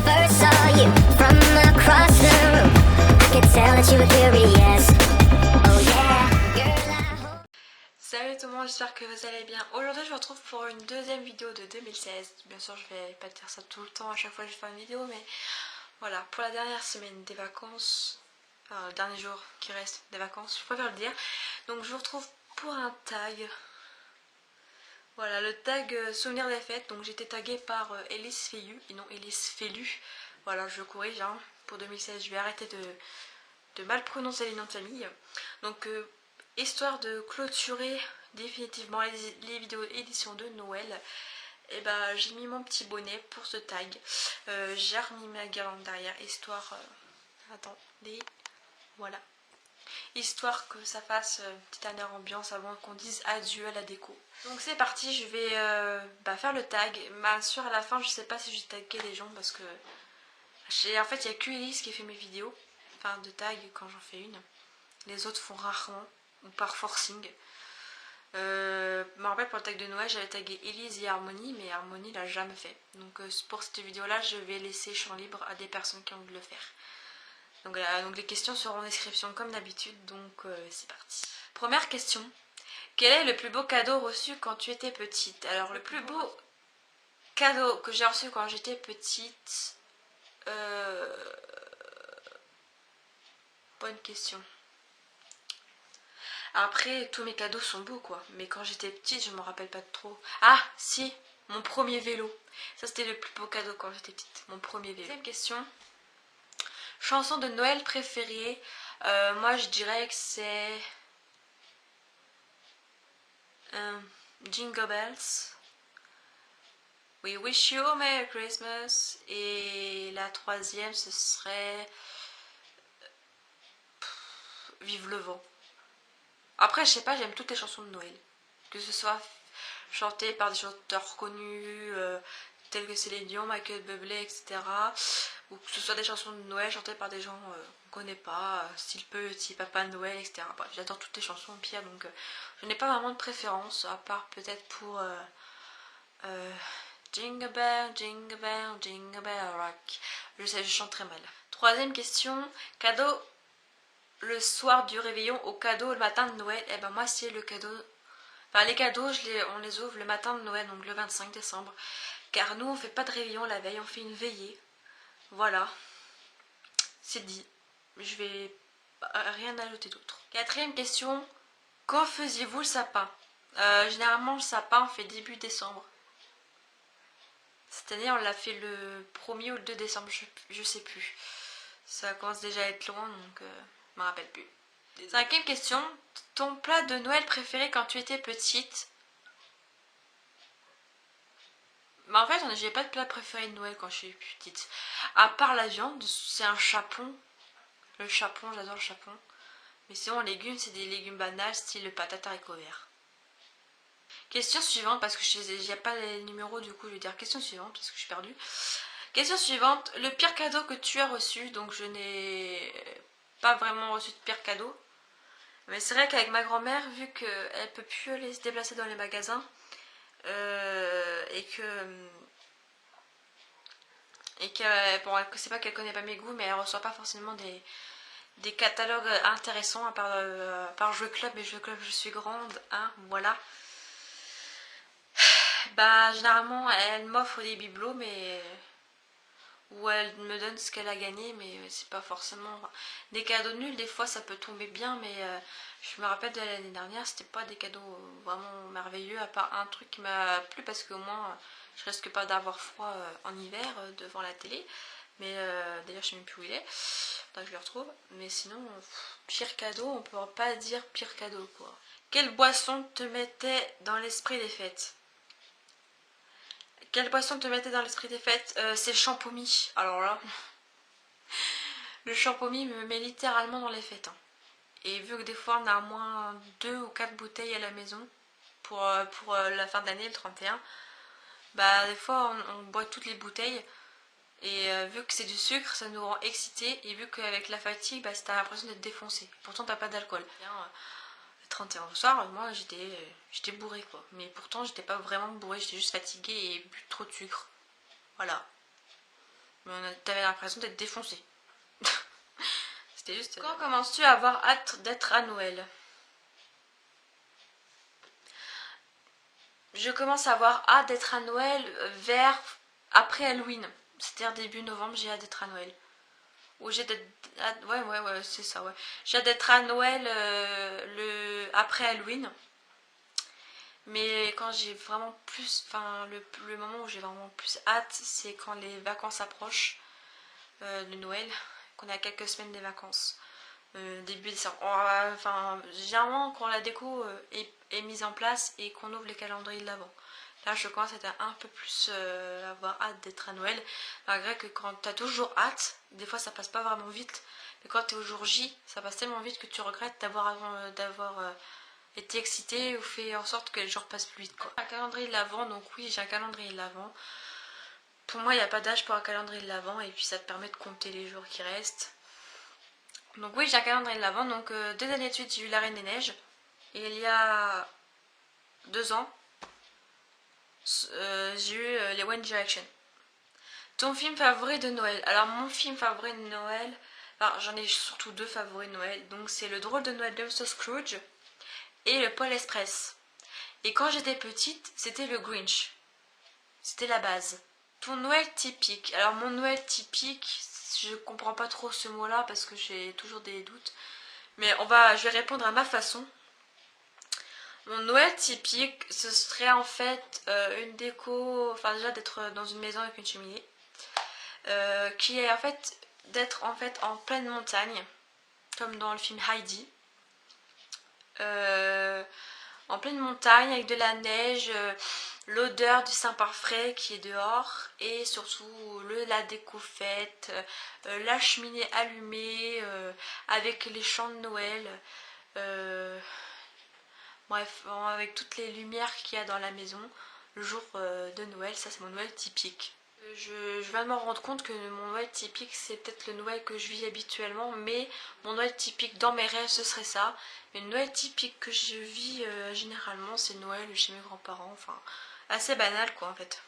first saw you from across the room, I could tell that you were curious. Oh yeah, girl, I hope. Salut tout le monde, j'espère que vous allez bien. Aujourd'hui je vous retrouve pour une deuxième vidéo de 2016. Bien sûr je vais pas dire ça tout le temps à chaque fois que je fais une vidéo, mais voilà, pour la dernière semaine des vacances, enfin le dernier jour qui reste des vacances, je préfère le dire. Donc je vous retrouve pour un tag. Voilà, le tag souvenir des fêtes. Donc j'ai été taguée par Elise Feyu et non Elise Felu. Voilà, je corrige hein. Pour 2016 je vais arrêter de mal prononcer les noms de famille. Donc histoire de clôturer définitivement les vidéos édition de Noël, et bah j'ai mis mon petit bonnet pour ce tag. J'ai remis ma guirlande derrière, histoire attendez, voilà, histoire que ça fasse petite dernière ambiance avant qu'on dise adieu à la déco. Donc c'est parti, je vais faire le tag. Bien sûr à la fin je sais pas si j'ai tagué les gens parce que en fait il n'y a que Elise qui fait mes vidéos, enfin de tag quand j'en fais une. Les autres font rarement ou par forcing. Je me rappelle pour le tag de Noël j'avais tagué Elise et Harmonie, mais Harmonie l'a jamais fait. Donc pour cette vidéo là je vais laisser champ libre à des personnes qui ont envie de le faire. Donc voilà, donc les questions seront en description comme d'habitude, donc c'est parti. Première question, quel est le plus beau cadeau reçu quand tu étais petite? Alors le plus beau cadeau que j'ai reçu quand j'étais petite, bonne question. Après, tous mes cadeaux sont beaux quoi, mais quand j'étais petite, je me rappelle pas trop. Ah, si, mon premier vélo. Ça, c'était le plus beau cadeau quand j'étais petite, mon premier vélo. Deuxième question. Chanson de Noël préférée. Moi, je dirais que c'est Jingle Bells. We Wish You a Merry Christmas. Et la troisième, ce serait Vive le vent. Après, je sais pas, j'aime toutes les chansons de Noël. Que ce soit chantées par des chanteurs connus, tels que Céline Dion, Michael Bublé, etc. Ou que ce soit des chansons de Noël chantées par des gens qu'on connaît pas, style Petit Papa Noël, etc. Bref, j'adore toutes les chansons pire, donc je n'ai pas vraiment de préférence, à part peut-être pour Jingle Bell, Jingle Bell, Jingle Bell Rock. Je sais, je chante très mal. Troisième question, cadeau le soir du réveillon au cadeau le matin de Noël. Et ben moi c'est le cadeau, enfin les cadeaux on les ouvre le matin de Noël, donc le 25 décembre, car nous on fait pas de réveillon la veille, on fait une veillée. Voilà, c'est dit, je vais rien ajouter d'autre. Quatrième question, quand faisiez-vous le sapin? Généralement le sapin on fait début décembre. Cette année on l'a fait le 1er ou le 2 décembre, je sais plus. Ça commence déjà à être loin, donc je me rappelle plus. Cinquième question, ton plat de Noël préféré quand tu étais petite? En fait, j'ai pas de plat préféré de Noël quand je suis petite. À part la viande, c'est un chapon. Le chapon, j'adore le chapon. Mais sinon, les légumes, c'est des légumes banals, style patate haricots verts. Question suivante, parce que il n'y a pas les numéros, du coup, je vais dire question suivante, parce que je suis perdue. Question suivante, le pire cadeau que tu as reçu? Donc, je n'ai pas vraiment reçu de pire cadeau. Mais c'est vrai qu'avec ma grand-mère, vu qu'elle peut plus aller se déplacer dans les magasins, et que bon, c'est pas qu'elle connaît pas mes goûts, mais elle reçoit pas forcément des catalogues intéressants à part Jouet Club. Et Jouet Club, je suis grande, hein, voilà. Bah généralement elle m'offre des bibelots, mais ou elle me donne ce qu'elle a gagné, mais c'est pas forcément des cadeaux nuls. Des fois ça peut tomber bien, mais je me rappelle de l'année dernière, c'était pas des cadeaux vraiment merveilleux, à part un truc qui m'a plu parce qu'au moins je risque pas d'avoir froid en hiver devant la télé. Mais d'ailleurs je sais même plus où il est, donc je le retrouve. Mais sinon pire cadeau, on peut pas dire pire cadeau quoi. Quelle boisson te mettait dans l'esprit des fêtes? Quelle boisson te mettait dans l'esprit des fêtes? C'est le champomis. Alors là, le champomis me met littéralement dans les fêtes. Hein. Et vu que des fois on a au moins 2 ou 4 bouteilles à la maison pour la fin d'année, le 31, bah des fois on boit toutes les bouteilles. Et vu que c'est du sucre, ça nous rend excités. Et vu qu'avec la fatigue, bah t'as l'impression d'être défoncé. Pourtant t'as pas d'alcool. 31 au soir, moi j'étais bourrée quoi. Mais pourtant j'étais pas vraiment bourrée, j'étais juste fatiguée et bu trop de sucre. Voilà. Mais t'avais l'impression d'être défoncé. C'était juste... Quand commences-tu à avoir hâte d'être à Noël? Je commence à avoir hâte d'être à Noël vers après Halloween. C'est-à-dire début novembre, j'ai hâte d'être à Noël. Ou j'ai d'être... Ouais, c'est ça, ouais. J'ai hâte d'être à Noël après Halloween. Mais quand j'ai vraiment plus... Enfin, le moment où j'ai vraiment plus hâte, c'est quand les vacances approchent de Noël. Qu'on a quelques semaines des vacances. Début décembre. Enfin, généralement, quand la déco est mise en place et qu'on ouvre les calendriers de l'avant. Là, je commence à être un peu plus avoir hâte d'être à Noël. Malgré que quand t'as toujours hâte, des fois ça passe pas vraiment vite. Mais quand t'es au jour J, ça passe tellement vite que tu regrettes d'avoir été excité ou fait en sorte que les jours passent plus vite, quoi. Un calendrier de l'avant, donc oui, j'ai un calendrier de l'avant. Pour moi, il n'y a pas d'âge pour un calendrier de l'avant et puis ça te permet de compter les jours qui restent. Donc oui, j'ai un calendrier de l'avant. Donc 2 années de suite, j'ai eu La Reine des Neiges. Et il y a 2 ans, j'ai eu les One Direction. Ton film favori de Noël? Alors mon film favori de Noël, enfin, j'en ai surtout 2 favoris de Noël. Donc c'est Le Drôle de Noël de Mr. Scrooge et Le Pôle Express. Et quand j'étais petite, c'était le Grinch. C'était la base. Ton Noël typique? Alors mon Noël typique, je comprends pas trop ce mot là parce que j'ai toujours des doutes. Mais je vais répondre à ma façon. Mon Noël typique, ce serait en fait une déco, enfin déjà d'être dans une maison avec une cheminée. Qui est en fait d'être en fait en pleine montagne, comme dans le film Heidi. En pleine montagne avec de la neige, l'odeur du Saint-Par frais qui est dehors et surtout la déco faite, la cheminée allumée avec les chants de Noël, bref, avec toutes les lumières qu'il y a dans la maison le jour de Noël. Ça c'est mon Noël typique. Je viens de me rendre compte que mon Noël typique c'est peut-être le Noël que je vis habituellement, mais mon Noël typique dans mes rêves ce serait ça. Mais le Noël typique que je vis généralement c'est Noël chez mes grands-parents, enfin assez banal quoi en fait.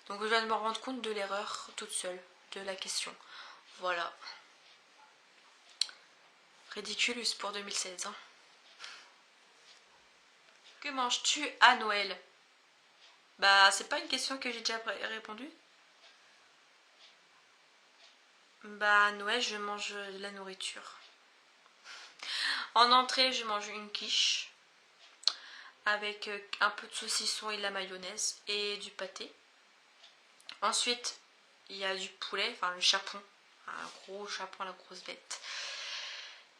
Donc je viens de me rendre compte de l'erreur toute seule de la question. Voilà. Ridiculous pour 2016 hein. Que manges-tu à Noël? Bah c'est pas une question que j'ai déjà répondu. Bah à Noël je mange de la nourriture. En entrée je mange une quiche avec un peu de saucisson et de la mayonnaise et du pâté. Ensuite il y a du poulet, enfin le chapon, un gros chapon, la grosse bête.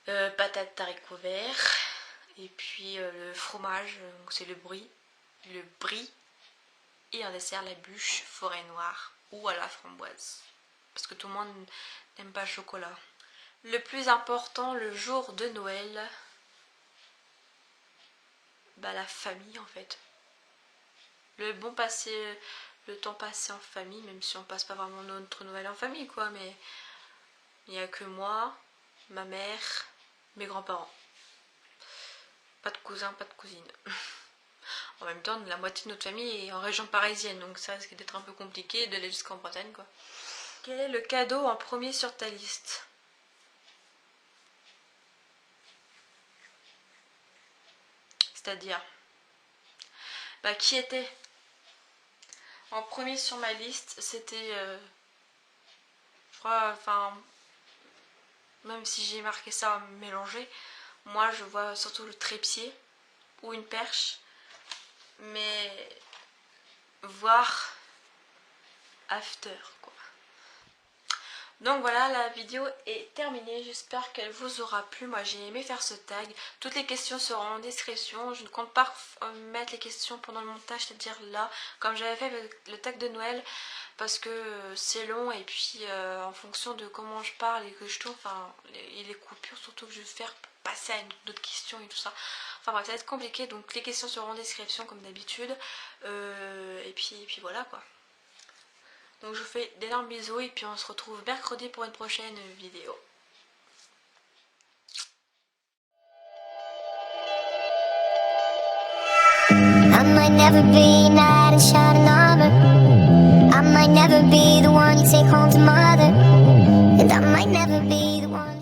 Patates haricots verts. Et puis le fromage, donc c'est le brie. Et en dessert la bûche forêt noire ou à la framboise. Parce que tout le monde n'aime pas le chocolat. Le plus important le jour de Noël, bah la famille en fait. Le temps passé en famille, même si on passe pas vraiment notre Noël en famille quoi, mais il n'y a que moi, ma mère, mes grands-parents. Pas de cousins, pas de cousines. En même temps, la moitié de notre famille est en région parisienne, donc ça risque d'être un peu compliqué d'aller jusqu'en Bretagne, quoi. Quel est le cadeau en premier sur ta liste? C'est-à-dire, bah qui était en premier sur ma liste? C'était, je crois, enfin, même si j'ai marqué ça mélangé, moi je vois surtout le trépied ou une perche. Mais voir after quoi. Donc voilà, la vidéo est terminée, j'espère qu'elle vous aura plu. Moi j'ai aimé faire ce tag. Toutes les questions seront en description. Je ne compte pas mettre les questions pendant le montage, c'est-à-dire là, comme j'avais fait avec le tag de Noël, parce que c'est long et puis en fonction de comment je parle et que je tourne, enfin et les coupures surtout que je vais faire pour passer à une autre question et tout ça. Enfin bref, ça va être compliqué, donc les questions seront en description comme d'habitude. Et puis voilà quoi. Donc je vous fais d'énormes bisous et puis on se retrouve mercredi pour une prochaine vidéo. I might never be a knight in shining armor. I might never be the one you take home to never be the one.